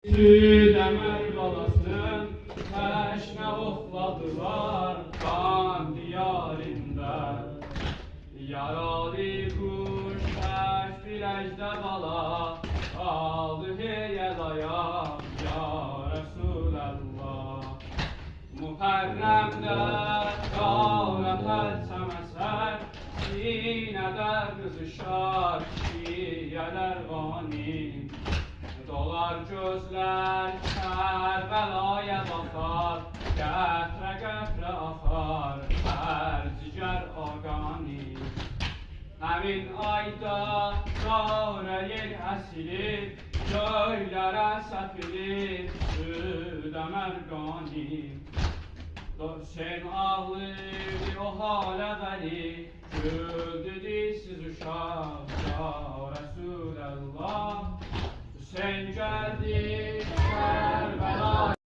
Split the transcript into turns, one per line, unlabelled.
Südəmər qalasının təşnə oxladılar qan diyarında. Yaralı quş təş bir əcdə bala aldı heyəlaya ya Rəsulallah. Mühərrəmdə qara pəlçəm əsər, sinədə qızışar şiyələr qani. Dolar gözler Kərbəlaya baxar, qətrə-qətrə axar hər cigər orqani. Həmin ayda qara yeləsilir, göylərə səpilir Südəmər qani. Sen ağlayırdı o halə vəli, güldü dilsiz uşaq ya Rəsulallah. Sen geldin